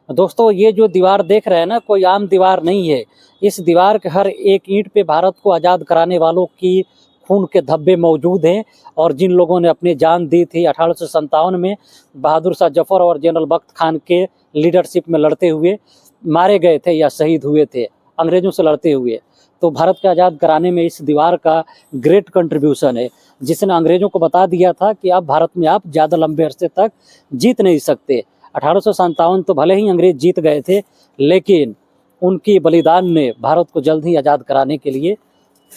दोस्तों ये जो दीवार देख रहे हैं ना, कोई आम दीवार नहीं है। इस दीवार के हर एक ईंट पे भारत को आज़ाद कराने वालों की खून के धब्बे मौजूद हैं। और जिन लोगों ने अपनी जान दी थी 1857 में बहादुर शाह जफर और जनरल बख्त खान के लीडरशिप में लड़ते हुए मारे गए थे या शहीद हुए थे अंग्रेजों से लड़ते हुए। तो भारत को आज़ाद कराने में इस दीवार का ग्रेट कंट्रीब्यूशन है, जिसने अंग्रेजों को बता दिया था कि अब भारत में आप ज़्यादा लंबे अरसे तक जीत नहीं सकते। 1857 तो भले ही अंग्रेज जीत गए थे, लेकिन उनकी बलिदान ने भारत को जल्द ही आज़ाद कराने के लिए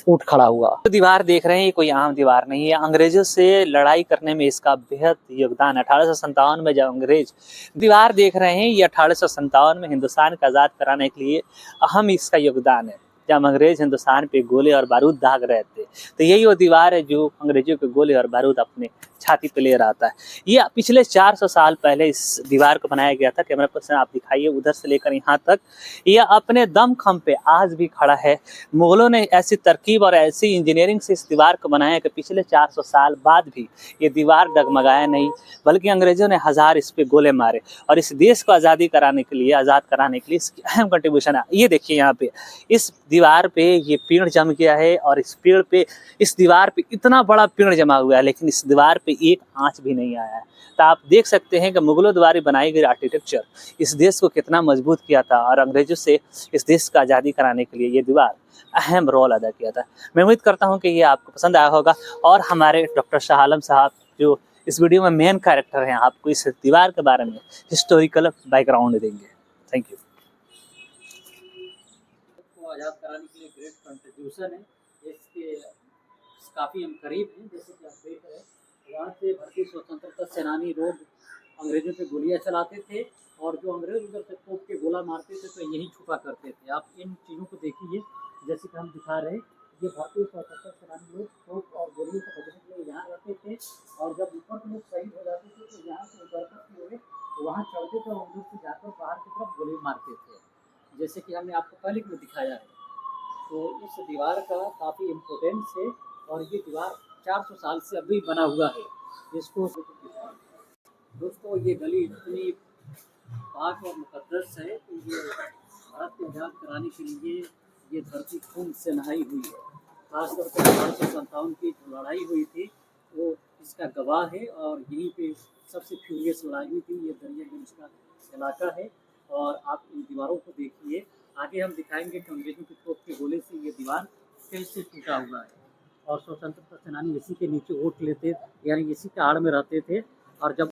उठ खड़ा हुआ। जो दीवार देख रहे हैं ये कोई आम दीवार नहीं है। अंग्रेजों से लड़ाई करने में इसका बेहद योगदान है। 1857 में जब अंग्रेज दीवार देख रहे हैं, ये 1857 में हिंदुस्तान को आज़ाद कराने के लिए अहम इसका योगदान है। जब अंग्रेज हिंदुस्तान पे गोले और बारूद दाग रहे थे, तो यही वो दीवार है जो अंग्रेजों के गोले और बारूद अपने छाती पे ले रहा था। ये पिछले 400 साल पहले इस दीवार को बनाया गया था। कैमरा पर्सन आप दिखाइए, उधर से लेकर यहाँ तक ये अपने दमखम पे आज भी खड़ा है। मुगलों ने ऐसी तरकीब और ऐसी इंजीनियरिंग से इस दीवार को बनाया कि पिछले 400 साल बाद भी ये दीवार डगमगाया नहीं, बल्कि अंग्रेजों ने हजार इस पे गोले मारे। और इस देश को आज़ाद कराने के लिए इसकी अहम कंट्रीब्यूशन है। ये देखिए यहाँ पे इस दीवार पे ये पेड़ जम गया है, और इस दीवार पे इतना बड़ा पेड़ जमा हुआ है, लेकिन इस दीवार पे एक आंच भी नहीं आया है। तो आप देख सकते हैं कि मुगलों द्वारा बनाई गई आर्किटेक्चर इस देश को कितना मजबूत किया था, और अंग्रेजों से इस देश को आज़ादी कराने के लिए ये दीवार अहम रोल अदा किया था। मैं उम्मीद करता हूँ कि ये आपको पसंद आया होगा, और हमारे डॉक्टर शाह आलम साहब जो इस वीडियो में मेन कैरेक्टर हैं, आपको इस दीवार के बारे में हिस्टोरिकल बैकग्राउंड देंगे। Thank you. आज़ाद कराने के लिए ग्रेट कंट्रीब्यूशन है। इसके काफ़ी हम करीब हैं, जैसे कि आप देख रहे हैं। वहाँ से भारतीय स्वतंत्रता सेनानी लोग अंग्रेजों पे गोलियां चलाते थे, और जो अंग्रेज उधर से तोप के गोला मारते थे तो यही छुपा करते थे। आप इन चीज़ों को देखिए, जैसे कि हम दिखा रहे हैं, ये भारतीय स्वतंत्रता सेनानी लोग तोप और गोलियों से बचने के लिए यहाँ रहते थे। और जब ऊपर के लोग शहीद हो जाते थे तो यहाँ से उतरकर हुए वहाँ चढ़ते थे और उधर से जाकर बाहर की तरफ गोली मारते थे, जैसे कि हमने आपको पहले भी दिखाया है। तो इस दीवार का काफ़ी इम्पोर्टेंस है, और ये दीवार 400 साल से अभी बना हुआ है। इसको दोस्तों ये गली इतनी पाक और मुकद्दस है कि ये भारत को आज़ाद कराने के लिए ये धरती खून से नहाई हुई है। खासतौर पर 1857 की जो लड़ाई हुई थी वो इसका गवाह है, और यहीं पे सबसे फ्यूरियस लड़ाई हुई थी। ये दरियागंज का इलाका है, और आप इन दीवारों को देखिए। आगे हम दिखाएंगे कि अंग्रेजों की तोप के गोले से ये दीवार कैसे टूटा हुआ है। और स्वतंत्रता सेनानी इसी के नीचे वोट लेते, यानी इसी के आड़ में रहते थे। और जब